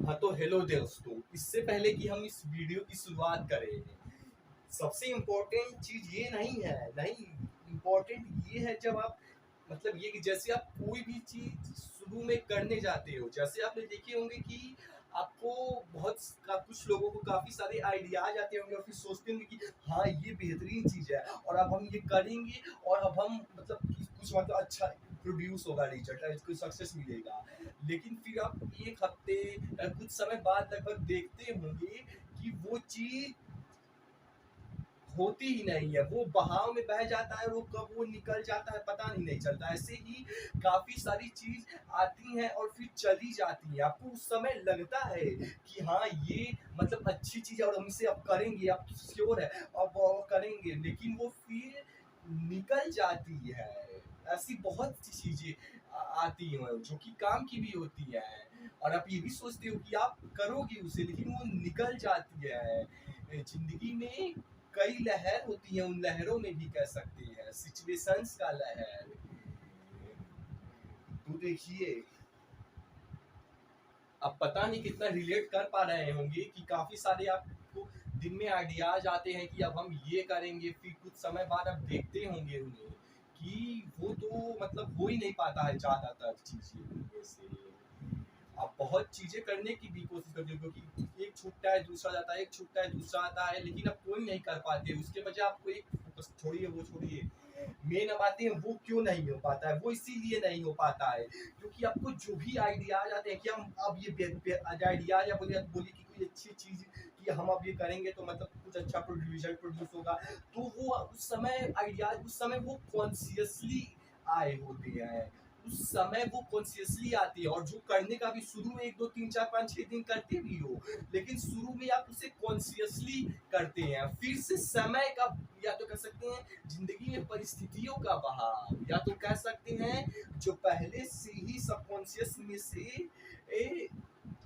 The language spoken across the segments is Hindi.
हाँ तो हेलो दोस्तों, इससे पहले कि हम इस वीडियो की शुरुआत करें, सबसे इम्पोर्टेंट चीज ये नहीं इम्पोर्टेंट ये है जब आप मतलब ये कि जैसे आप कोई भी चीज शुरू में करने जाते हो, जैसे आपने देखे होंगे कि आपको कुछ लोगों को काफी सारे आइडियाज आते होंगे और फिर सोचते होंगे कि हाँ ये बेहतरीन चीज है और अब हम ये करेंगे और अब हम कुछ मतलब अच्छा प्रोड्यूस होगा, रिजल्ट कुछ सक्सेस मिलेगा। लेकिन फिर आप एक हफ्ते कुछ समय बाद लगभग देखते होंगे कि वो चीज होती ही नहीं है, वो बहाव में बह जाता है, वो कब वो निकल जाता है पता नहीं चलता। ऐसे ही काफी सारी चीज आती हैं और फिर चली जाती हैं। आपको उस समय लगता है कि हाँ ये मतलब अच्छी चीज है और हम इसे अब करेंगे, अब श्योर है अब करेंगे, लेकिन वो फिर निकल जाती है। ऐसी बहुत सी चीजें आती हैं जो कि काम की भी होती है और आप ये भी सोचते हो कि आप करोगे उसे, लेकिन वो निकल जाती है। जिंदगी में कई लहर होती हैं, उन लहरों में भी कह सकते हैं सिचुएशंस का लहर। तो देखिए, अब पता नहीं कितना रिलेट कर पा रहे होंगे कि काफी सारे आपको दिन में आइडियाज आते हैं कि अब हम ये करेंगे, फिर कुछ समय बाद आप देखते होंगे उन्हें कि वो तो मतलब हो ही नहीं पाता है ज्यादातर चीजें उनमें से। आप बहुत चीजें करने की भी कोशिश करते हो क्योंकि एक छूटता है दूसरा जाता है, एक छूटता है दूसरा आता है, लेकिन अब कोई नहीं कर पाते। उसके बजाय आपको एक फोकस छोड़िए, वो छोड़िए, मेन अब आते हैं वो क्यों नहीं हो पाता है। वो इसीलिए नहीं हो पाता है क्योंकि आपको जो भी आइडियाज आते हैं कि हम अब ये आइडियाज या बोलिए बोलिए कि कोई अच्छी चीज कि हम अब ये करेंगे तो मतलब कुछ अच्छा रिजल्ट प्रोड्यूस होगा, तो वो उस समय आइडियाज उस समय वो कॉन्शियसली आए होते हैं, उस समय वो कॉन्शियसली आती है। और जो करने का भी शुरू में 1 2 3 4 5 6 दिन करते भी हो, लेकिन शुरू में आप उसे कॉन्शियसली करते हैं, फिर से समय का या तो कह सकते हैं जिंदगी में परिस्थितियों का बहाव, या तो कह सकते हैं जो पहले से ही सबकॉन्शियस में से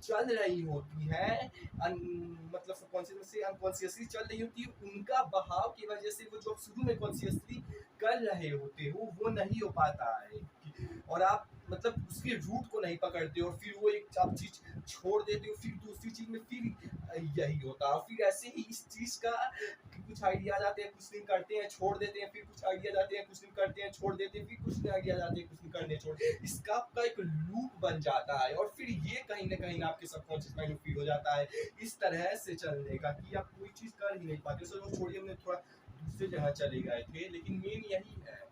चल रही होती है, मतलब सबकॉन्शियस से अनकॉन्शियसली चल रही होती है, उनका बहाव की वजह से वो जो शुरू में कॉन्शियसली कर रहे होते हो वो नहीं हो पाता है और आप मतलब उसके रूट को नहीं पकड़ते हो, फिर वो एक आप चीज छोड़ देते हो, फिर दूसरी चीज में फिर यही होता है। फिर ऐसे ही इस चीज का कुछ आइडियाज आते हैं, कुछ दिन करते हैं छोड़ देते हैं, फिर कुछ आइडियाज आते हैं, कुछ दिन करते हैं छोड़ देते हैं, फिर कुछ आइडियाज आते हैं, कुछ दिन करने छोड़, इसका आपका एक लूप बन जाता है और फिर ये कहीं ना कहीं आपके सबकॉन्शियस माइंड में फील हो जाता है इस तरह से चलने का कि आप कोई चीज कर ही नहीं पाते। चलो छोड़िए, हमने थोड़ा दूसरी जगह चले गए थे, लेकिन मेन यही है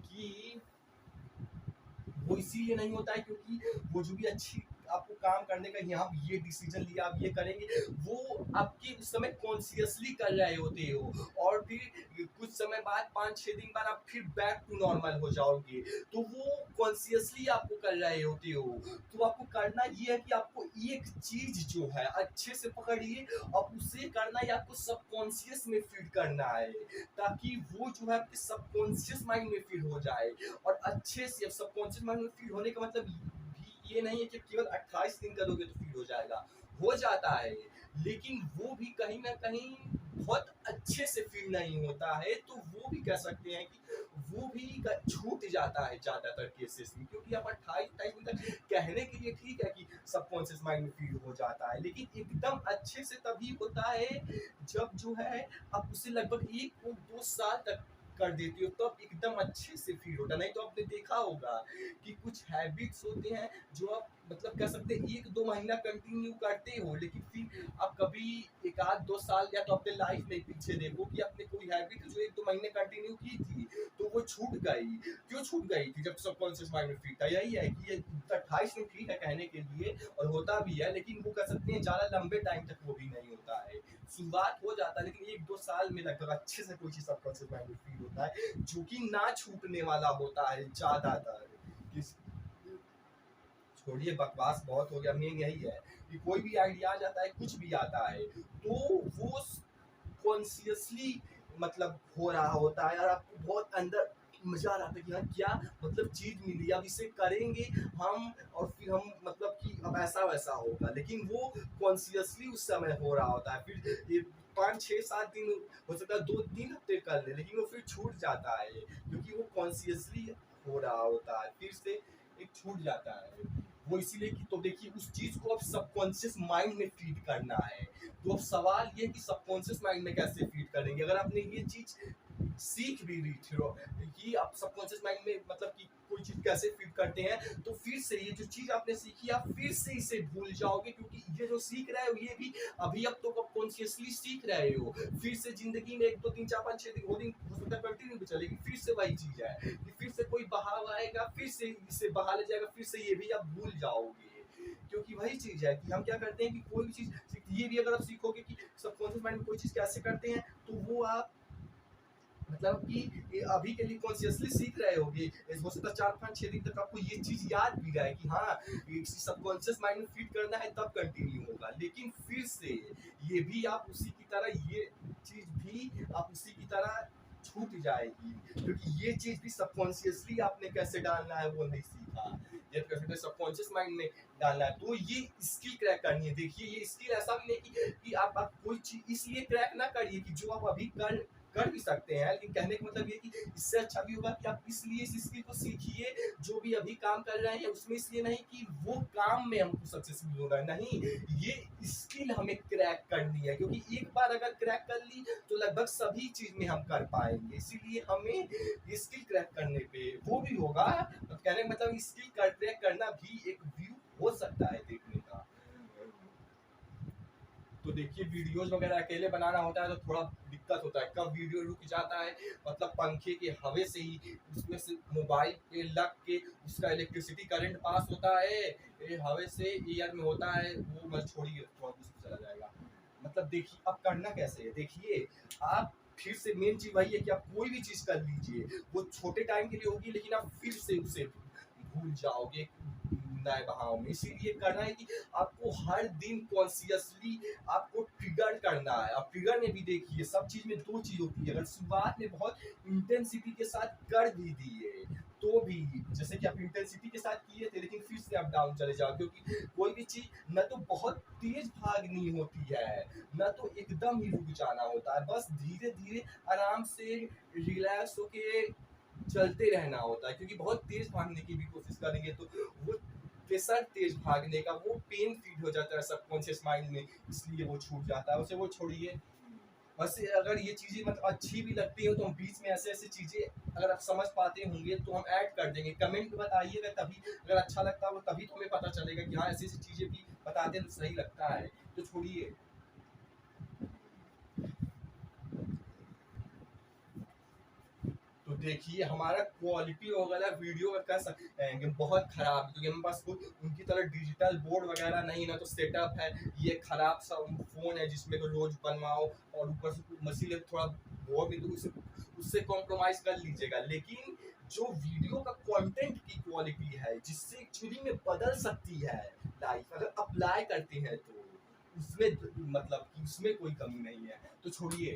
कि वो इसीलिए नहीं होता है क्योंकि वो जो भी अच्छी आपको काम करने का यहाँ ये डिसीजन लिया आप ये करेंगे, वो आपके उस समय कॉन्शियसली कर रहे होते हो और फिर कुछ समय बाद 5 6 दिन बाद आप फिर बैक टू नॉर्मल हो जाओगे, तो वो कॉन्शियसली आपको कर रहे होते हो। तो आपको करना ये है कि आपको एक चीज जो है अच्छे से पकड़िए, अब उसे करना है आपको सबकॉन्शियस में फीड करना है ताकि वो जो है आपके सबकॉन्शियस माइंड में फीड हो जाए। और अच्छे से सबकॉन्शियस माइंड में फीड होने का मतलब भी ये नहीं है कि केवल 28 दिन करोगे तो फीड हो जाएगा, हो जाता है, लेकिन वो भी कहीं ना कहीं बहुत अच्छे से फील नहीं होता है। तो वो भी कह सकते हैं कि वो भी छूट जाता है ज्यादातर केसेस में, क्योंकि आप 28 दिन तक कहने के लिए ठीक है कि सबकॉन्शियस माइंड में फील हो जाता है, लेकिन एकदम अच्छे से तभी होता है जब जो है आप उसे लगभग 1 2 साल तक कर देती हो, तब तो एकदम अच्छे से फील होता। नहीं तो आपने देखा होगा कि कुछ हैबिट्स होते हैं जो आप मतलब कह सकते हैं 1 2 महीना कंटिन्यू करते हो, लेकिन फिर आप कभी 1 8 2 साल या तो अपने लाइफ में पीछे देखो कि आपने कोई हैबिट जो 1 2 महीने कंटिन्यू की थी तो वो छूट गई। क्यों छूट गई थी? जब सबकॉन्शियस माइंड में फील था। यही है कि ये 28 में ठीक है कहने के लिए और होता भी है, लेकिन वो कह सकते हैं ज्यादा लंबे टाइम तक वो भी नहीं होता है। शुरुआत हो जाता है लेकिन 1 2 साल में लगभग अच्छे से कोई चीज सबकॉन्शियस माइंड में फील होता है जो कि ना छूटने वाला होता है ज्यादातर। छोड़िए बकवास बहुत हो गया, मेन यही है कि कोई भी आइडिया आता है, कुछ भी आता है, तो वो कॉन्शियसली मतलब हो रहा होता है और आपको बहुत अंदर मजा आ रहा था कि हाँ क्या मतलब चीज मिली, अब इसे करेंगे हम और फिर हम मतलब कि अब ऐसा वैसा होगा, लेकिन वो कॉन्शियसली उस समय हो रहा होता है। फिर ये 5 6 7 दिन हो सकता है 2 3 हफ्ते कर ले, लेकिन वो फिर छूट जाता है क्योंकि वो कॉन्शियसली हो रहा होता है, फिर से एक छूट जाता है। वो इसीलिए कि तो देखिए उस चीज़ को अब सबकॉन्शियस माइंड में फीड करना है। तो अब सवाल ये है कि सबकॉन्शियस माइंड में कैसे फीड करेंगे? अगर आपने ये चीज़ सीख भी ली थी कि आप सबकॉन्शियस माइंड में मतलब कि कोई चीज़ कैसे फीड करते हैं, तो फिर से ये जो चीज़ आपने सीखी आप फिर से इसे भूल जाओगे, क्योंकि ये जो सीख रहे हो ये भी अभी अब तो कॉन्शियसली सीख रहे हो। फिर से ज़िंदगी में 1, 2, 3, 4, 5, 6 दिन हो सकता है कंटिन्यू भी चलेगी, फिर से वही चीज़ है कि फिर से कोई बहाव आएगा, फिर से इसे बहा ले जाएगा, फिर से ये भी आप भूल जाओगे। क्योंकि वही चीज़ है कि हम क्या करते हैं कि कोई भी चीज़ ये भी अगर आप सीखोगे कि सबकॉन्शियस माइंड में कोई चीज़ कैसे करते हैं, तो वो आप मतलब कि अभी के लिए कॉन्शियसली सीख रहे होगे। हो सकता है 4, 5, 6 दिन तक आपको ये चीज़ याद भी रहे कि हाँ, सबकॉन्शियस माइंड में फीड करना है तब कंटिन्यू होगा। लेकिन फिर से ये भी आप उसी की तरह ये चीज़ भी आप उसी की तरह छूट जाएगी, क्योंकि ये चीज़ भी सबकॉन्शियसली आपने कैसे डालना है वो नहीं सीखा। ये कह सकते हैं सबकॉन्शियस माइंड में डालना है, तो ये स्किल क्रैक करनी है। देखिए ये स्किल ऐसा भी नहीं कि आप कोई चीज़ इसलिए क्रैक ना करिए कि जो आप अभी कर भी सकते हैं, लेकिन कहने का मतलब ये कि इससे अच्छा भी होगा कि आप इसलिए इस स्किल को सीखिए जो भी अभी काम कर रहे हैं उसमें, इसलिए नहीं कि वो काम में हमको सक्सेसफुल होना है, नहीं, ये स्किल हमें क्रैक करनी है, क्योंकि एक बार अगर क्रैक कर ली तो लगभग सभी चीज में हम कर पाएंगे। इसीलिए हमें स्किल क्रैक करने पे वो भी होगा, तो कहने का मतलब स्किल क्रैक करना भी एक व्यू हो सकता है देखने का। तो देखिए वीडियोस वगैरह अकेले बनाना होता है तो थोड़ा दिक्कत होता है, कब वीडियो रुक जाता है, मतलब पंखे के हवे से ही उसमें से मोबाइल पे लग के उसका इलेक्ट्रिसिटी करंट पास होता है, ये हवे से ईयर में होता है, वो मत छोड़िए, थोड़ा दूसरी चला जाएगा। मतलब देखिए अब करना कैसे है, देखिए आप फिर से मेन चीज वही है कि आप कोई भी चीज कर लीजिए, वो छोटे टाइम के लिए होगी लेकिन आप फिर से उसे भूल जाओगे नए बहाव में। इसीलिए करना है कि आपको हर दिन कॉन्शियसली आपको ट्रिगर करना है। अब ट्रिगर में भी देखिए सब चीज में दो चीज होती है, अगर शुरुआत में बहुत इंटेंसिटी के साथ कर भी दिए तो भी, जैसे कि आप इंटेंसिटी के साथ किए थे लेकिन फिर से आप डाउन चले जाओ, क्योंकि कोई भी चीज न तो बहुत तेज भागनी होती है न तो एकदम ही रुक जाना होता है, बस धीरे धीरे आराम से रिलैक्स होके चलते रहना होता है, क्योंकि बहुत तेज भागने की भी कोशिश करेंगे तो वो प्रेशर तेज भागने का वो पेन फीड हो जाता है सबकॉन्शियस माइंड में, इसलिए वो छूट जाता है, उसे वो छोड़िए। बस अगर ये चीज़ें मतलब अच्छी भी लगती हो तो हम बीच में ऐसे ऐसे चीज़ें अगर आप समझ पाते होंगे तो हम ऐड कर देंगे, कमेंट में बताइएगा, तभी अगर अच्छा लगता हो तभी तो हमें पता चलेगा कि हाँ ऐसी ऐसी चीज़ें भी बताते हैं तो सही लगता है, तो छोड़िए। तो देखिए हमारा क्वालिटी वगैरह वीडियो का कह सकते हैं कि बहुत ख़राब है, क्योंकि हमारे पास कोई उनकी तरह डिजिटल बोर्ड वगैरह नहीं ना, तो सेटअप है ये ख़राब सा फ़ोन है जिसमें तो रोज़ बनवाओ और ऊपर से मसीन थोड़ा वो भी, तो उससे कॉम्प्रोमाइज़ कर लीजिएगा। लेकिन जो वीडियो का कंटेंट की क्वालिटी है जिससे एक्चुअली में बदल सकती है लाइफ, अगर अप्लाई करते हैं तो उसमें मतलब कि उसमें कोई कमी नहीं है, तो छोड़िए।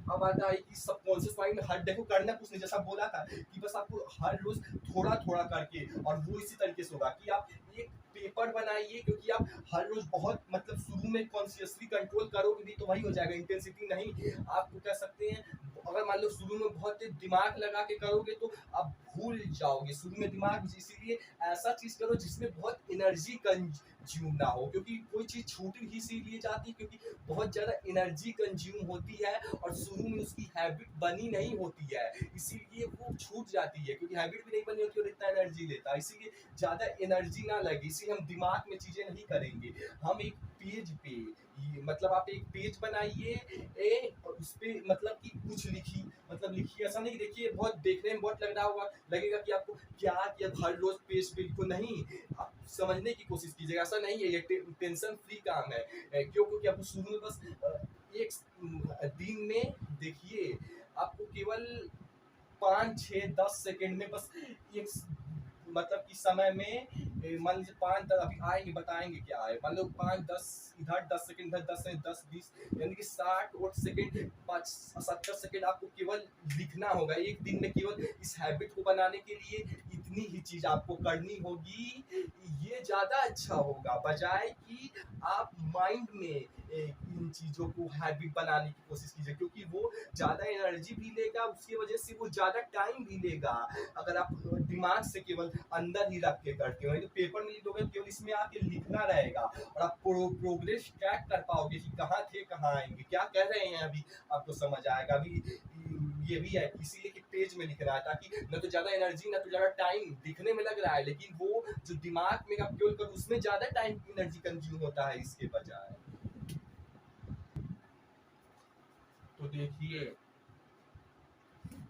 अब आता है कि सबकॉन्शियस माइंड हर देखो करना कुछ नहीं, जैसा बोला था कि बस आपको हर रोज थोड़ा थोड़ा करके, और वो इसी तरीके से होगा कि आप एक पेपर बनाइए, क्योंकि आप हर रोज बहुत मतलब शुरू में कॉन्शियसली कंट्रोल करोगे भी तो वही हो जाएगा, इंटेंसिटी नहीं आपको कह सकते हैं। अगर मान लो शुरू में बहुत दिमाग लगा के करोगे तो आप भूल जाओगे, शुरू में दिमाग, इसीलिए ऐसा चीज करो जिसमें बहुत एनर्जी कंज्यूम ना हो, क्योंकि कोई चीज छूट ही इसीलिए जाती है क्योंकि बहुत ज़्यादा एनर्जी कंज्यूम होती है और शुरू में उसकी हैबिट बनी नहीं होती है, इसीलिए वो छूट जाती है, क्योंकि हैबिट भी नहीं बनी होती और इतना एनर्जी लेता है, इसीलिए ज़्यादा एनर्जी ना लगे, इसीलिए हम दिमाग में चीज़ें नहीं करेंगे। हम एक पेज पे मतलब आप एक पेज बनाइए और उस पर मतलब कि कुछ लिखिए, मतलब लिखिए, ऐसा नहीं देखिए बहुत देखने में बहुत लग रहा होगा, लगेगा कि आपको क्या कि हर रोज पेज पे लिखो, नहीं, आप समझने की कोशिश कीजिएगा, ऐसा नहीं है, ये टेंशन फ्री काम है। क्यों, क्योंकि आपको शुरू में बस एक दिन में देखिए आपको केवल 5, 6, 10 सेकंड में बस एक मतलब कि समय में मान लीजिए 5, 10 अभी आएंगे बताएंगे क्या है, मान लो 5, 10 इधर 10 सेकंड इधर 10 10 20 यानी कि 60 70 सेकंड आपको केवल लिखना होगा एक दिन में, केवल इस हैबिट को बनाने के लिए इतनी उतनी ही चीज आपको करनी होगी, ये ज्यादा अच्छा होगा बजाय कि आप माइंड में इन चीजों को हैबिट बनाने की कोशिश कीजिए, क्योंकि वो ज्यादा एनर्जी भी लेगा, उसकी वजह से वो ज्यादा टाइम भी लेगा। अगर आप दिमाग से केवल अंदर ही रख के करते हो, तो पेपर में लिखोगे केवल इसमें आके लिखना रहेगा, और आप प्रोग्रेस ट्रैक कर पाओगे कि कहाँ थे कहाँ आएंगे, क्या कर रहे हैं अभी आपको समझ आएगा। अभी ये भी है इसीलिए कि पेज में लिख रहा है, ताकि न तो ज्यादा एनर्जी न तो ज्यादा टाइम दिखने में लग रहा है, लेकिन वो जो दिमाग में आप केवल कर उसमें ज्यादा टाइम एनर्जी कंज्यूम होता है इसके बजाय। तो देखिए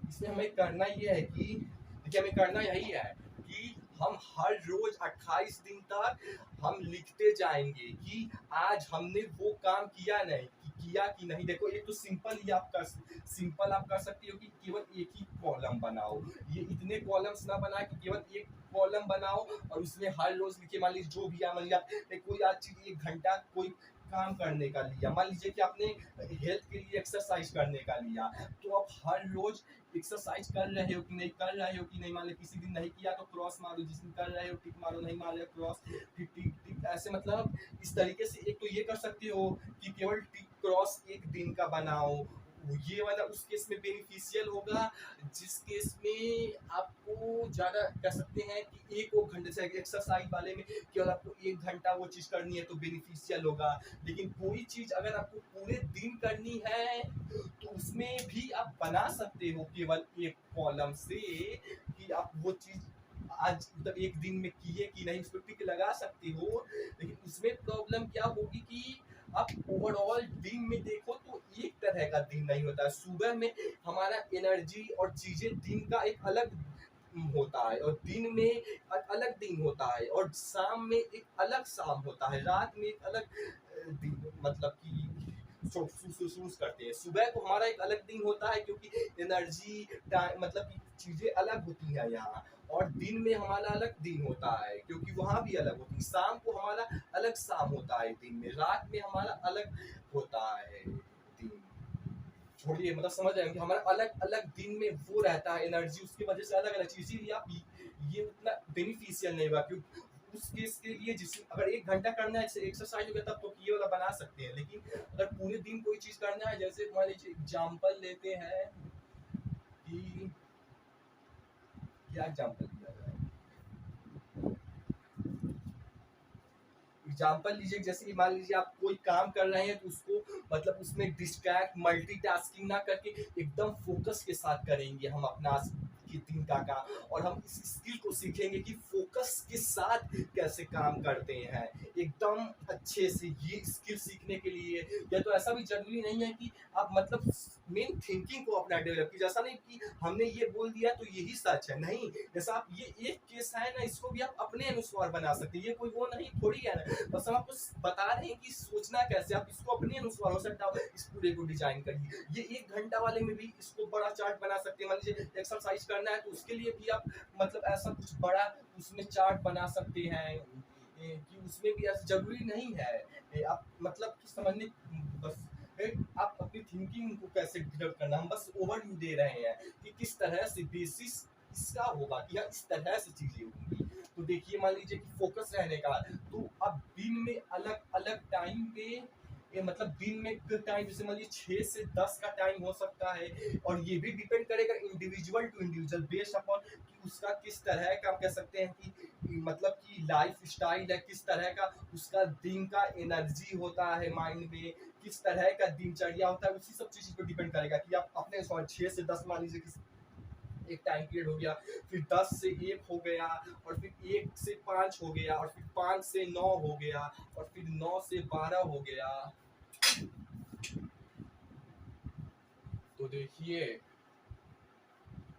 इसमें हमें करना ये है कि देखिए हमें करना यही है कि हम हर रोज 28 दिन तक हम लिखते जाएंगे कि आज हमने वो काम किया नहीं कि किया कि नहीं। देखो एक तो सिंपल आप कर सकते हो कि केवल एक ही कॉलम बनाओ, ये इतने कॉलम्स ना बनाए कि केवल एक कॉलम बनाओ और उसमें हर रोज लिखे। मान लीजिए जो भी मान लीजिए कोई आज चीज 1 घंटा कोई काम करने का लिया, मान लीजिए कि आपने हेल्थ के लिए एक्सरसाइज करने का लिया, तो आप हर रोज एक्सरसाइज कर रहे हो कि नहीं कर रहे हो कि नहीं। मान लो किसी दिन नहीं किया तो क्रॉस मारो, जिस दिन कर रहे हो टिक मारो, नहीं मार रहे हो क्रॉस फिर टिक टिक, ऐसे मतलब इस तरीके से एक तो ये कर सकते हो कि केवल टिक क्रॉस एक दिन का बनाओ, ये वाला उस केस में बेनिफिशियल होगा। जिस केस में आपको ज्यादा कह सकते हैं कि 1 घंटे से एक्सरसाइज वाले में केवल आपको 1 घंटा वो चीज करनी है तो बेनिफिशियल होगा। लेकिन कोई चीज अगर आपको पूरे दिन करनी है तो उसमें भी आप बना सकते हो केवल एक कॉलम से कि आप वो चीज आज मतलब एक दिन में किए कि नहीं, उस पर टिक लगा सकते हो। लेकिन उसमें प्रॉब्लम क्या होगी कि आप ओवरऑल दिन में देखो तो एक तरह का दिन नहीं होता है। सुबह में हमारा एनर्जी और चीजें दिन का एक अलग होता है, और दिन में एक अलग दिन होता है, और शाम में एक अलग शाम होता है, रात में एक अलग दिन मतलब कि महसूस करते हैं। सुबह को हमारा एक अलग दिन होता है क्योंकि एनर्जी मतलब कि चीजें अलग होती हैं यहाँ, और दिन में हमारा अलग दिन होता है क्योंकि वहाँ भी अलग होती है। शाम को हमारा अलग शाम होता है, दिन में रात में हमारा अलग होता है दिन। छोड़िए मतलब समझ रहे हैं कि हमारा अलग अलग दिन में वो रहता है एनर्जी, उसकी वजह से अलग अलग चीज, इसीलिए आप ये उतना बेनिफिशियल नहीं हुआ। क्योंकि उस केस के लिए जिस अगर 1 घंटा करना है एक्सरसाइज हो गया तब तो ये वाला बना सकते हैं, लेकिन अगर पूरे दिन कोई चीज करना है, जैसे मान लीजिए एग्जाम्पल लेते हैं कि क्या एग्जाम्पल दिया जाए, एग्जाम्पल लीजिए जैसे मान लीजिए आप कोई काम कर रहे हैं तो उसको मतलब उसमें डिस्ट्रैक्ट मल्टीटास्किंग ना करके एकदम फोकस के साथ करेंगे हम अपना कि दिन का काम, और हम इस स्किल को सीखेंगे कि फोकस के साथ कैसे काम करते हैं एकदम अच्छे से। ये स्किल सीखने के लिए या तो ऐसा भी जरूरी नहीं है कि आप मतलब मेन थिंकिंग को अपना डेवलप कीजिए, ऐसा नहीं कि हमने ये बोल दिया तो यही सच है, नहीं। जैसा आप ये एक केस है ना, इसको भी आप अपने अनुसार बना सकते हैं, ये कोई वो नहीं थोड़ी है ना, बस हम आपको बता रहे हैं कि सोचना कैसे, आप इसको अपने अनुसार हो सकता है इस पूरे को डिजाइन करिए। ये 1 घंटा वाले में भी इसको बड़ा चार्ट बना सकते हैं। मान लीजिए एक्सरसाइज करना है तो उसके लिए भी आप मतलब ऐसा कुछ बड़ा उसमें चार्ट बना सकते हैं कि उसमें भी ऐसा जरूरी नहीं है आप मतलब कि समझने बस आप अपनी थिंकिंग को कैसे डेवलप करना, हम बस ओवरव्यू दे रहे हैं कि किस तरह से बेसिस इसका होगा कि इस तरह से चीजें होंगी। तो देखिए मान लीजिए कि फोकस रहने का तो अब दिन में अलग अलग टाइम पे मतलब दिन में टाइम जैसे मान लीजिए 6 से 10 का टाइम हो सकता है, और ये भी डिपेंड करेगा individual to individual based upon कि उसका किस तरह का हम कह सकते हैं कि मतलब कि लाइफ स्टाइल है, किस तरह का उसका दिन का एनर्जी होता है, माइंड में किस तरह का दिनचर्या होता है, उसी सब चीज पर डिपेंड करेगा कि आप अपने 6 से 10 मान लीजिए एक टाइम पीरियड हो गया, फिर 10 से 1 हो गया, और फिर 1 से 5 हो गया, और फिर 5 से 9 हो गया, और फिर 9 से 12 हो गया। तो देखिए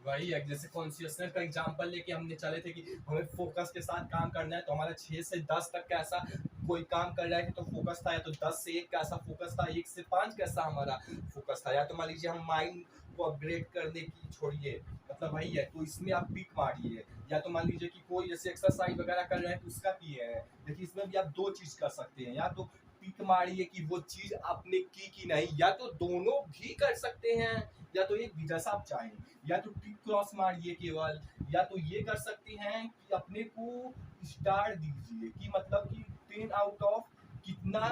वही है जैसे कॉन्शियसनेस का एग्जांपल लेके हमने चले थे कि हमें फोकस के साथ काम करना है, तो हमारा 6 से 10 तक कैसा कोई काम कर रहा है तो फोकस था, या तो 10 से 1 कैसा फोकस था, 1 से 5 कैसा हमारा फोकस था। या तो मान लीजिए हम माइंड को अपग्रेड करने की छोड़िए मतलब वही है तो इसमें आप पिक मारिए, या तो मान लीजिए कि कोई जैसे एक्सरसाइज वगैरह कर रहे हैं तो उसका किए हैं। देखिए इसमें भी आप 2 चीज कर सकते हैं, या तो पिक मारिए कि वो चीज आपने की कि नहीं, या तो दोनों भी कर सकते हैं, या तो एक भी जैसा आप चाहें, या तो टिक क्रॉस मारिए केवल, या तो ये कर सकते हैं कि अपने को स्टार दीजिए कि मतलब कि 10 आउट ऑफ कितना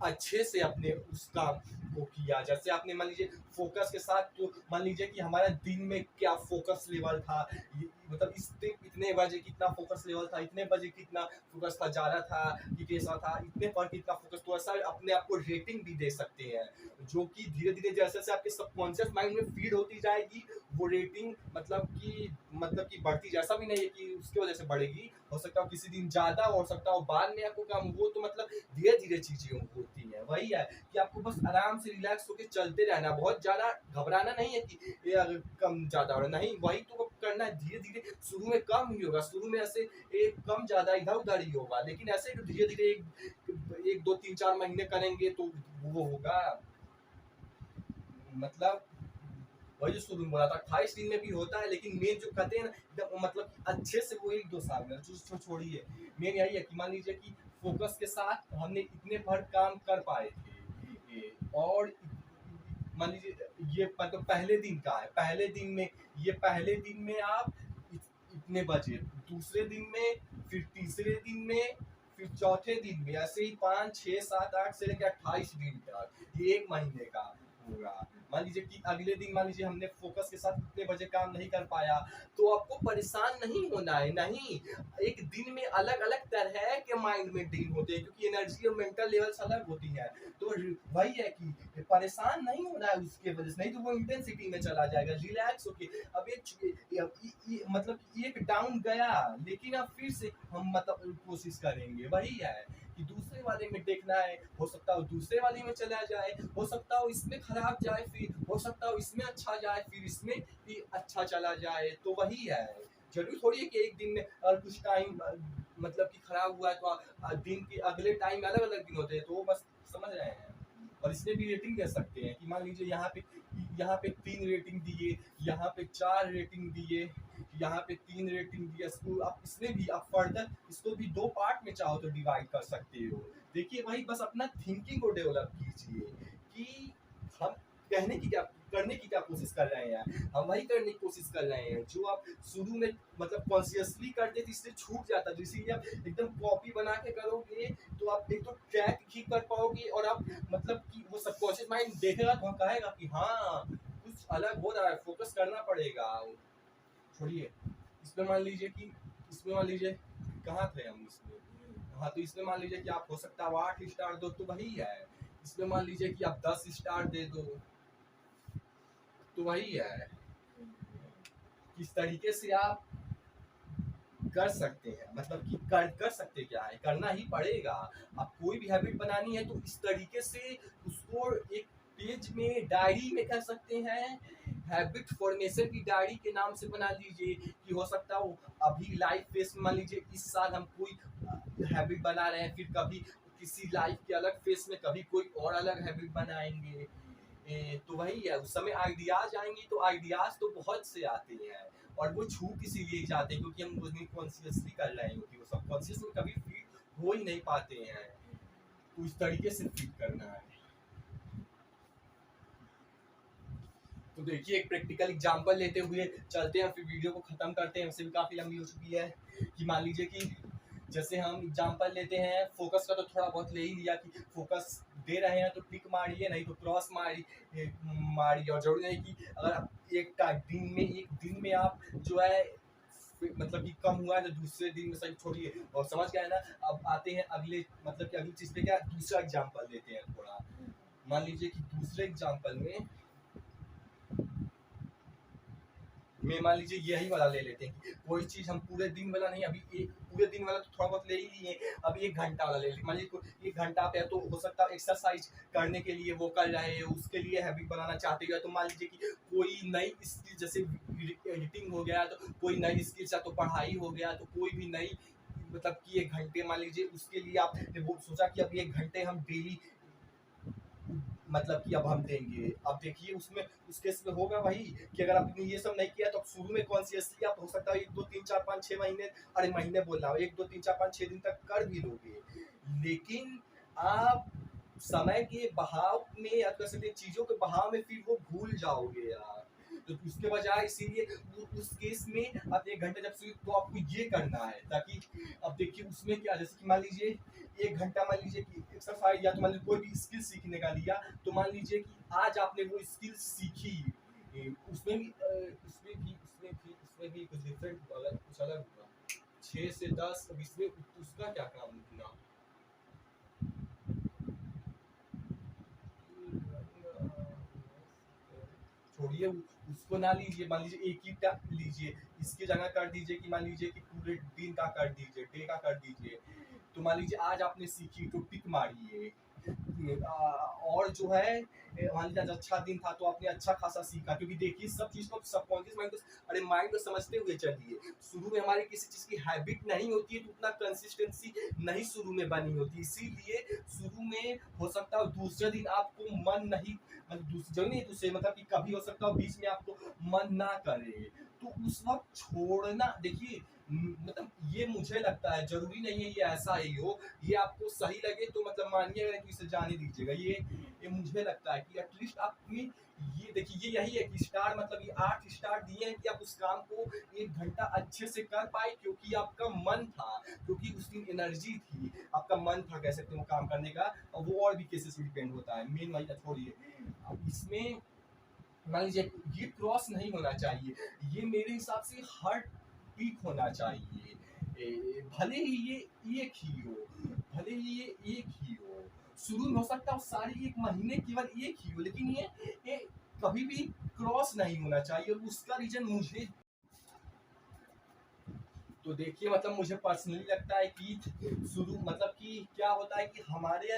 अच्छे से अपने उस काम को किया। जैसे आपने मान लीजिए फोकस के साथ, तो मान लीजिए कि हमारा दिन में क्या फोकस लेवल था, मतलब इस दिन इतने बजे कितना फोकस लेवल था, इतने बजे कितना फोकस था, ज़्यादा था कि कैसा था, इतने पर कितना फोकस, तो ऐसा अपने आप को रेटिंग भी दे सकते हैं, जो कि धीरे धीरे जैसे जैसे आपके सबकॉन्शियस माइंड में फीड होती जाएगी वो रेटिंग, मतलब कि बढ़ती जाए। ऐसा भी नहीं है कि उसकी वजह से बढ़ेगी, हो सकता है किसी दिन ज़्यादा, हो सकता है बाद में आपको कम, वो तो मतलब धीरे धीरे चीजें होती हैं। वही है कि आपको बस आराम से रिलैक्स होकर चलते रहना, बहुत ज्यादा घबराना नहीं है कि ये अगर कम ज्यादा हो रहा, नहीं, वही तो करना है धीरे धीरे। शुरू में कम ही होगा, शुरू में ऐसे एक कम ज्यादा इधर उधर ही होगा, लेकिन ऐसे धीरे धीरे एक दो तीन चार महीने करेंगे तो वो होगा। मतलब वही जो शुरू में बोला था 28 दिन में भी होता है, लेकिन मेन जो कहते हैं ना एकदम मतलब कि अच्छे से, वो 1-2 साल में छोड़िए। मेन यही है कि मान लीजिए कि फोकस के साथ हमने इतने भर काम कर पाए थे, और मान लीजिए ये मतलब पहले दिन का है, पहले दिन में, ये पहले दिन में आप इतने बजे, दूसरे दिन में, फिर तीसरे दिन में, फिर चौथे दिन में, ऐसे ही 5, 6, 7, 8 से लेकर 28 दिन तक, ये 1 महीने का होगा। मान लीजिए कि अगले दिन मान लीजिए हमने फोकस के साथ इतने बजे काम नहीं कर पाया, तो आपको परेशान नहीं होना है, नहीं। एक दिन में अलग अलग तरह के माइंड में डील होते हैं, क्योंकि एनर्जी और मेंटल लेवल्स अलग होती है। तो वही है कि परेशान नहीं होना है उसके वजह से, नहीं तो वो इंटेंसिटी में चला जाएगा। रिलैक्स होके अब मतलब एक डाउन गया, लेकिन अब फिर से हम मतलब कोशिश करेंगे। वही है कि दूसरे वाले में देखना है, हो सकता हो दूसरे वाले में चला जाए, हो सकता हो इसमें खराब जाए, फिर हो सकता हो इसमें अच्छा जाए, फिर इसमें भी अच्छा चला जाए। तो वही है, जरूरी थोड़ी है कि एक दिन में कुछ टाइम मतलब कि खराब हुआ है तो दिन के अगले टाइम अलग अलग दिन होते हैं, तो वो बस समझ रहे हैं। और इसमें भी रेटिंग दे सकते हैं कि मान लीजिए यहाँ पे 3 रेटिंग दिए, यहाँ पे 4 रेटिंग दिए, यहाँ पे 3 रेटिंग दिया, इसको आप इसमें भी आप फर्दर इसको भी 2 पार्ट में चाहो तो डिवाइड कर सकते हो। देखिए वही बस अपना थिंकिंग को डेवलप कीजिए कि हम कहने की क्या करने की क्या कोशिश कर रहे हैं, हम वही करने की कोशिश कर रहे हैं जो आप शुरू में मतलब कॉन्शियसली करते थे, इससे छूट जाता है। इसीलिए आप एकदम कॉपी बना के करोगे तो आप एक तो ट्रैक ठीक कर पाओगे, और आप मतलब कि वो सबकॉन्शियस माइंड देखेगा तो कहेगा कि हाँ कुछ अलग हो रहा है, फोकस करना पड़ेगा। छोड़िए, इसमें मान लीजिए कि इसमें मान लीजिए कहाँ थे हम इसमें, हाँ, तो इसमें मान लीजिए कि आप हो सकता है 8 स्टार दो, तो वही है। इसमें मान लीजिए कि आप 10 स्टार दे दो, तो वही है किस तरीके से आप कर सकते हैं, मतलब कि कर सकते क्या है, करना ही पड़ेगा। आप कोई भी हैबिट बनानी है तो इस तरीके से उसको एक पेज में, डायरी में कर सकते हैं, हैबिट फॉर्मेशन की डायरी के नाम से बना लीजिए। कि हो सकता हो अभी लाइफ फेस में मान लीजिए इस साल हम कोई हैबिट बना रहे हैं, फिर कभी किसी लाइफ के अलग फेस में कभी कोई और अलग हैबिट बनाएंगे। तो वही है, उस समय आइडियाज आएंगी, तो आइडियाज तो बहुत से आते हैं, और वो छूट इसीलिए जाते हैं क्योंकि हम उसमें कॉन्शियसली कर रहे हैं, क्योंकि वो सब कॉन्शियस में कभी फीड हो ही नहीं पाते हैं। तो इस तरीके से फीड करना है। तो देखिए एक प्रैक्टिकल एग्जांपल लेते हुए चलते हैं, फिर वीडियो को खत्म करते हैं, वैसे भी काफी लंबी हो चुकी है। कि मान लीजिए कि जैसे हम एग्जांपल लेते हैं, फोकस का तो थोड़ा बहुत ले ही लिया कि फोकस दे रहे हैं तो टिक मारिए, नहीं तो क्रॉस मारिए। और जरूरी नहीं कि अगर आप एक दिन में आप जो है मतलब कि कम हुआ है तो दूसरे दिन में सही छोड़िए। और समझ गए ना। अब आते हैं अगले मतलब कि अगली चीज पे, क्या दूसरा एग्जांपल लेते हैं थोड़ा। मान लीजिए कि दूसरे एग्जांपल में मान लीजिए यही वाला ले लेते हैं। कोई चीज हम पूरे दिन वाला नहीं, अभी एक पूरे दिन वाला तो थोड़ा बहुत ले ही लिए, अब 1 घंटा वाला ले लेते। मान लीजिए 1 घंटा पे है तो हो सकता है एक्सरसाइज करने के लिए वो कर रहे हैं, उसके लिए हैबिट बनाना चाहते हो, तो मान लीजिए कि कोई नई स्किल जैसे एडिटिंग हो गया, तो कोई नई स्किल या तो पढ़ाई हो गया, तो कोई भी नई मतलब कि 1 घंटे मान लीजिए उसके लिए आपने वो सोचा कि अब 1 घंटे हम डेली मतलब कि अब हम देंगे। अब देखिए उसमें उस केस में होगा वही कि अगर आपने ये सब नहीं किया तो शुरू में कॉन्शियसली आप हो सकता है 1, 2, 3, 4, 5, 6 महीने, अरे महीने बोल रहा हूँ, 1, 2, 3, 4, 5, 6 दिन तक कर भी लोगे, लेकिन आप समय के बहाव में या कह सकते चीजों के बहाव में फिर वो भूल जाओगे यार। तो उसके बजाय इसीलिए उस केस में आप 1 घंटा जब सोए तो आपको ये करना है, ताकि अब देखिए उसमें क्या, जैसे कि मान लीजिए 1 घंटा मान लीजिए कि एक्सरसाइज या तो मान लीजिए कोई भी स्किल सीखने का लिया, तो मान लीजिए कि आज आपने वो स्किल सीखी, उसमें भी कुछ डिफरेंट अलग कुछ अलग होगा। 6 से 10 अब इसमें उसका क्या काम होगा? छोड़िए उसको ना लीजिए, मान लीजिए एक ही लीजिए, इसकी जगह कर दीजिए कि मान लीजिए कि पूरे दिन का कर दीजिए, डे का कर दीजिए। तो मान लीजिए आज आपने सीखी तो टिक मारिए। और जो है मान लीजिए आज अच्छा दिन था तो आपने अच्छा खासा सीखा, क्योंकि देखिए सब चीज को सबकॉन्शियस माइंड को, अरे माइंड को समझते हुए चलिए। शुरू में हमारी किसी चीज की हैबिट नहीं होती है तो उतना कंसिस्टेंसी नहीं शुरू में बनी होती, इसीलिए शुरू में हो सकता है दूसरे दिन आपको मन नहीं, मतलब दूसरे नहीं दूसरे मतलब कि कभी हो सकता है बीच में आपको मन ना करे, तो उस वक्त छोड़ना। देखिए मतलब ये मुझे लगता है, जरूरी नहीं है ये ऐसा ही हो, ये आपको सही लगे तो मतलब मानिएगा कि इसे जाने दीजिएगा। ये मुझे लगता है कि एटलीस्ट आप में ये देखिए, ये यही है कि स्टार मतलब ये 8 स्टार दिए हैं कि आप उस काम को 1 घंटा अच्छे से कर पाए, क्योंकि आपका मन था, क्योंकि उस दिन एनर्जी थी, आपका मन था कह सकते हो काम करने का। और वो और भी केसेस में डिपेंड होता है, मेन वही छोड़िए। अब इसमें मान लीजिए ये क्रॉस नहीं होना चाहिए, ये मेरे हिसाब से हर पीक होना चाहिए। भले ही ये एक ही हो, भले ही ये एक ही हो, शुरू में हो सकता है सारी 1 महीने केवल एक ही हो, लेकिन ये कभी भी क्रॉस नहीं होना चाहिए। और उसका रीजन मुझे तो देखिए मतलब मुझे पर्सनली लगता है कि शुरू मतलब कि क्या होता है कि हमारे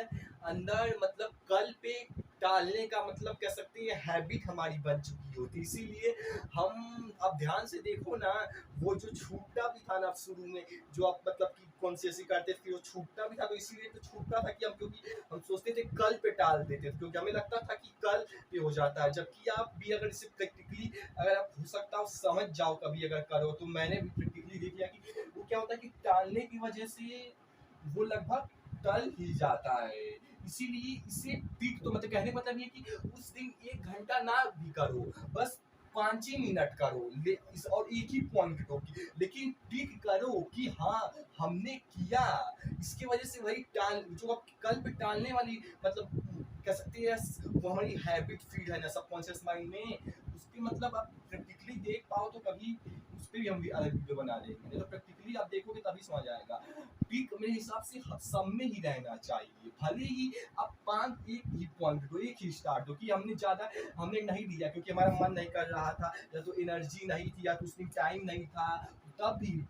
अंदर मतलब कल पे टालने का मतलब कह सकते हैं हैबिट हमारी बन चुकी होती, इसीलिए हम अब ध्यान से देखो ना, वो जो छूटता भी था ना शुरू में, जो आप मतलब कि कॉन्शियसली करते थे वो छूटता भी था, तो इसीलिए तो छूटता था कि हम, क्योंकि हम सोचते थे कल पे टाल देते थे, क्योंकि हमें लगता था कि कल पे हो जाता है। जबकि आप भी अगर इसे प्रैक्टिकली अगर आप हो सकता हो समझ जाओ कभी अगर करो, तो मैंने भी प्रैक्टिकली देख लिया कि वो क्या होता है कि टालने की वजह से वो लगभग टल ही जाता है। इसीलिए इसे टिक तो मतलब कहने का मतलब ये कि उस दिन 1 घंटा ना भी करो, बस 5 ही मिनट करो और एक ही पॉइंट को, लेकिन टिक करो कि हाँ हमने किया। इसकी वजह से वही टाल जो आप कल पे टालने वाली मतलब कह सकते हैं वो हमारी हैबिट फीड है ना सबकॉन्शियस माइंड में, उसकी मतलब आप प्रैक्टिकली देख पाओ तो कभी उस पर भी हम अलग वीडियो बना देंगे, नहीं तो प्रैक्टिकली आप देखोगे तभी समझ आएगा। पीक मेरे हिसाब से सब में ही रहना चाहिए, भले ही आप 5 एक ही पॉइंट दो, एक ही स्टार्ट दो कि हमने ज़्यादा हमने नहीं दिया क्योंकि हमारा मन नहीं कर रहा था, या तो एनर्जी नहीं थी, या तो उसमें टाइम नहीं था, तब भी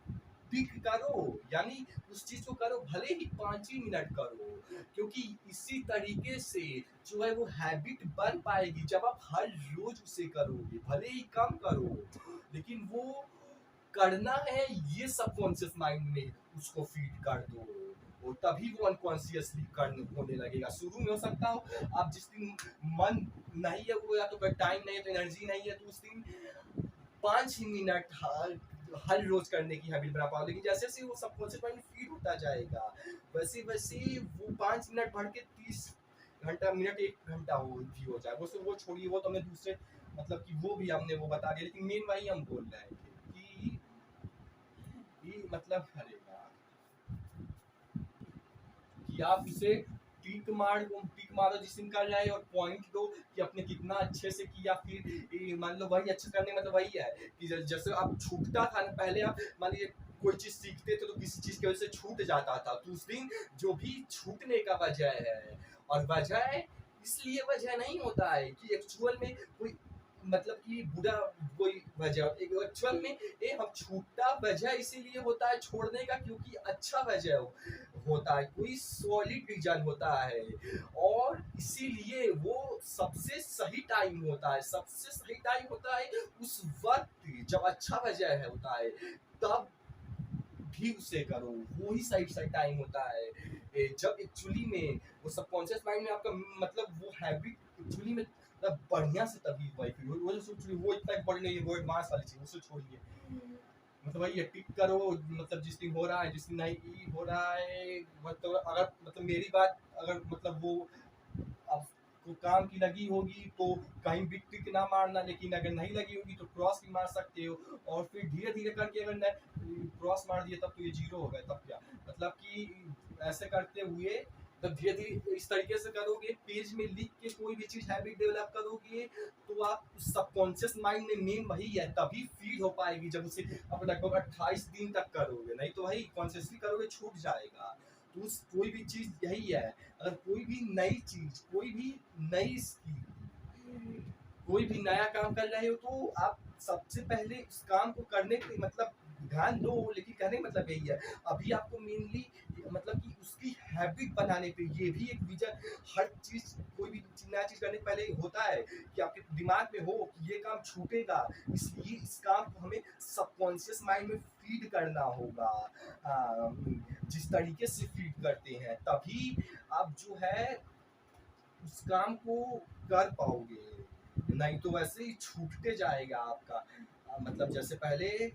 पिक करो, यानी उस चीज को करो, भले ही 5 ही मिनट करो, क्योंकि इसी तरीके से जो है वो हैबिट बन पाएगी जब आप हर रोज उसे करोगे, भले ही कम करो, लेकिन वो करना है, ये सबकॉन्शियस माइंड में उसको फीड कर दो, और तभी वो अनकॉन्शियसली करने होने लगेगा। शुरू में हो सकता हो आप जिस दिन मन नहीं है, वो या तो टाइम नहीं है तो एनर्जी नहीं है, तो उस दिन 5 ही मिनट हर रोज करने की हैबिट बना पाओ, लेकिन जैसे जैसे वो सबकॉन्शियस माइंड फीड होता जाएगा, वैसे वैसे वो 5 मिनट बढ़ के 30 घंटा मिनट 1 घंटा हो भी हो जाए। वो छोड़िए, वो तो हमने दूसरे मतलब कि वो भी हमने वो बता दिया, लेकिन मेन वही हम बोल रहे थे कि मतलब अरे यार कि आप इसे टिक मारो जिस दिन कर रहे और पॉइंट दो कि आपने कितना अच्छे से किया, फिर मान लो वही अच्छे करने मतलब वही है कि जैसे आप छूटता था ना पहले, आप मान लीजिए कोई चीज सीखते थे तो किसी चीज की वजह से छूट जाता था, तो उस दिन जो भी छूटने का वजह है, और वजह इसलिए वजह नहीं होता है कि एक्चुअल में कोई मतलब कि बुरा कोई वजह, एक एक्चुअल में ये हम छूटता वजह इसीलिए होता है छोड़ने का क्योंकि अच्छा वजह हो, होता है, कोई सॉलिड रीजन होता है, और इसीलिए वो सबसे सही टाइम होता है, सबसे सही टाइम होता है उस वक्त जब अच्छा वजह है होता है, तब भी उसे करो, वो ही सही सही टाइम होता है। जब एक्चुअली में वो सबकॉन्शियस माइंड में आपका मतलब वो हैबिट एक्चुअली में मतलब बढ़िया से तभी वाई वो जो सोच वो इतना इम्पोर्टेंट नहीं है, वो एडवांस वाली चीज उसे छोड़िए, मतलब वही है टिक करो, मतलब जिस दिन हो रहा है जिस दिन नहीं हो रहा है, मतलब अगर मतलब मेरी बात अगर मतलब वो अब को काम की लगी होगी तो कहीं भी टिक ना मारना, लेकिन अगर नहीं लगी होगी तो क्रॉस भी मार सकते हो। और फिर धीरे धीरे करके अगर क्रॉस मार दिए तब तो ये जीरो हो गया, तब क्या मतलब कि ऐसे करते हुए तब धीरे धीरे इस तरीके से करोगे, पेज में लिख के कोई भी चीज हैबिट डेवलप करोगे तो आप सबकॉन्शियस माइंड में मेन वही है, तभी फीड हो पाएगी जब उसे अब लगभग 28 दिन तक करोगे, नहीं तो वही कॉन्शियसली करोगे छूट जाएगा। तो उस कोई भी चीज यही है, अगर कोई भी नई चीज, कोई भी नई स्किल, कोई भी नया काम कर रहे हो तो आप सबसे पहले उस काम को करने पे मतलब ध्यान दो, लेकिन कहने का मतलब यही है अभी आपको मेनली मतलब कि उसकी हैबिट बनाने पे, ये भी एक विजन, हर चीज कोई भी नया चीज करने से पहले होता है कि आपके दिमाग में हो कि ये काम छूटेगा, इसलिए इस काम को हमें सबकॉन्शियस माइंड में फीड करना होगा। जिस तरीके से फीड करते हैं तभी आप जो है उस काम को कर पाओगे, नहीं तो वैसे ही छूटते जाएगा आपका। मतलब जैसे पहले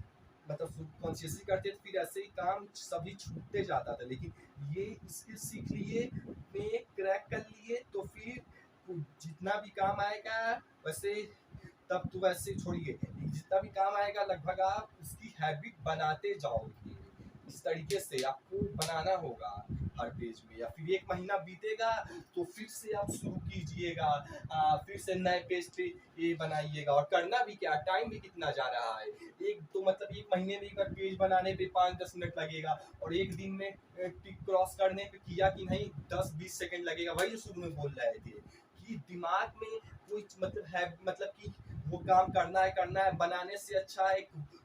मतलब कॉन्शियसली करते थे फिर ऐसे ही काम सभी छूटते जाता था, लेकिन ये स्किल सीख लिए, क्रैक कर लिए तो फिर जितना भी काम आएगा वैसे, तब तो वैसे छोड़िए, जितना भी काम आएगा लगभग आप उसकी हैबिट बनाते जाओगे। इस तरीके से आपको बनाना होगा हर पेज में, या फिर एक महीना बीतेगा तो फिर से आप शुरू कीजिएगा, फिर से नए पेज पे ये बनाइएगा। और करना भी क्या, टाइम भी कितना जा रहा है, एक तो मतलब एक महीने में एक बार पेज बनाने पे 5-10 मिनट लगेगा, और एक दिन में टिक क्रॉस करने पे किया कि नहीं 10-20 सेकंड लगेगा। वही जो शुरू में बोल रहे थे कि दिमाग में कोई मतलब है, मतलब कि वो काम करना है बनाने से अच्छा है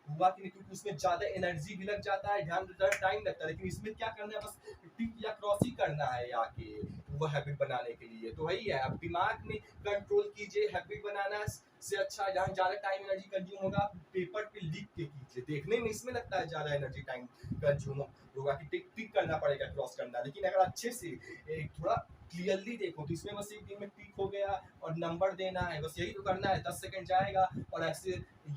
हुआ कि नहीं, क्योंकि उसमें ज्यादा एनर्जी भी लग जाता है, ध्यान देता है, टाइम लगता है, लेकिन इसमें क्या करना है बस टिक या क्रॉस ही करना है आके वो हैबिट बनाने के लिए। तो वही है, अब दिमाग में कंट्रोल कीजिए, हैबिट बनाना से अच्छा जहाँ ज्यादा टाइम एनर्जी कंज्यूम होगा पेपर पे लिख के कीजिए, देखने में इसमें लगता है ज्यादा एनर्जी टाइम कंज्यूम होगा कि टिक टिक करना पड़ेगा क्रॉस करना, लेकिन अगर अच्छे से थोड़ा क्लियरली देखो तो इसमें बस एक दिन में टिक हो गया और नंबर देना है, बस यही तो करना है, 10 सेकंड जाएगा। और ऐसे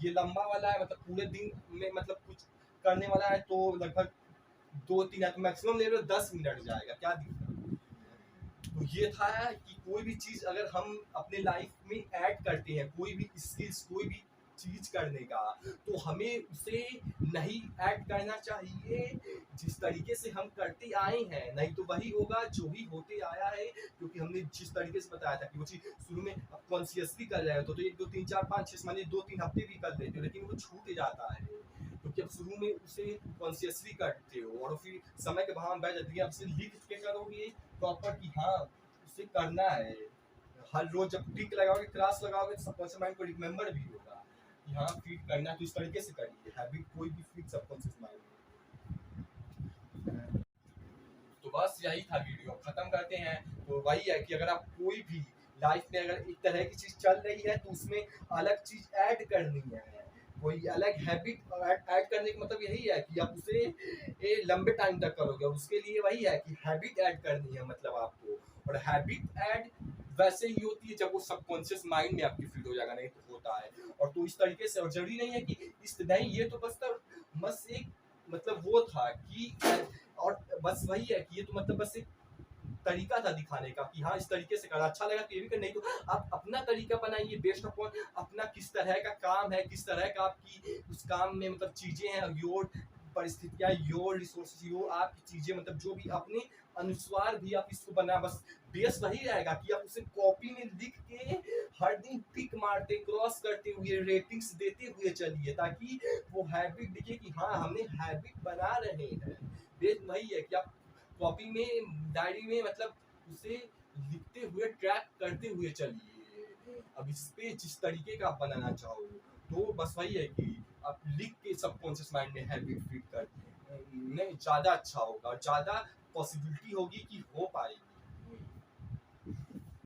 ये लंबा वाला है, मतलब पूरे दिन में मतलब कुछ करने वाला है तो लगभग 2-3 मैक्सिमम ले लो 10 मिनट जाएगा, क्या दिक्कत। तो ये था कि कोई भी चीज अगर हम अपने लाइफ में ऐड करते हैं, कोई भी स्किल्स, कोई भी चीज करने का, तो हमें उसे नहीं ऐड करना चाहिए जिस तरीके से हम करते आए हैं, नहीं तो वही होगा जो भी होते आया है, क्योंकि हमने जिस तरीके से बताया था कि वो चीज शुरू में आप कॉन्शियसली कर रहे हो तो 1 2 3 4 5 6 मानिए 2-3 हफ्ते भी कर लेते हो, लेकिन वो छूट जाता है क्योंकि अब शुरू में उसे कॉन्शियसली करते हो और फिर समय के बहाव में बैठ जाती है, अब से लिख के करोगे प्रॉपर कि हाँ उसे करना है। हर रोज जब टिक लगाओगे, क्लास लगाओगे तो सबकॉन्शियस माइंड को रिमेंबर भी होगा कि हाँ फीड करना, तो इस तरीके से करिए हैबिट कोई भी फीड सबकॉन्शियस माइंड में। तो बस यही था, वीडियो खत्म करते हैं। तो वही है कि अगर आप कोई भी लाइफ में अगर एक तरह की चीज चल रही है तो उसमें अलग चीज ऐड करनी है, कोई अलग हैबिट ऐड करने का मतलब यही है कि आप उसे लंबे टाइम तक करोगे, और उसके लिए वही है कि हैबिट ऐड करनी है मतलब आपको। और हैबिट ऐड वैसे ही होती है जब वो सबकॉन्शियस माइंड में आपकी फीड हो जाएगा, नहीं तो होता है। और तो इस तरीके से, और जरूरी नहीं है कि इस नहीं, ये तो बस एक मतलब वो था कि, और बस वही है कि ये तो मतलब बस एक तरीका था दिखाने का कि हाँ इस तरीके से करना अच्छा लगा तो ये भी कर, नहीं तो आप अपना तरीका बनाइए बेस्ड अपॉन अपना किस तरह का काम है, किस तरह का आपकी उस काम में मतलब चीजें हैं, योर परिस्थितियां, योर रिसोर्सेज, योर आपकी चीजें, मतलब जो भी अपने अनुसार भी आप इसको बना, बस बेस वही रहेगा कि आप उसे कॉपी में लिख के हर दिन टिक मारते क्रॉस करते हुए रेटिंग्स देते हुए चलिए, ताकि वो हैबिट दिखे कि हाँ हमने हैबिट बना रहे हैं। बेस वही है कि आप कॉपी में डायरी में मतलब उसे लिखते हुए ट्रैक करते हुए चलिए। अब इस पे जिस तरीके का आप बनाना चाहो तो बस वही है कि आप लिख के सबकॉन्शियस माइंड में हैबिट फीड कर नहीं, ज्यादा अच्छा होगा और ज्यादा पॉसिबिलिटी होगी कि हो पाएगी।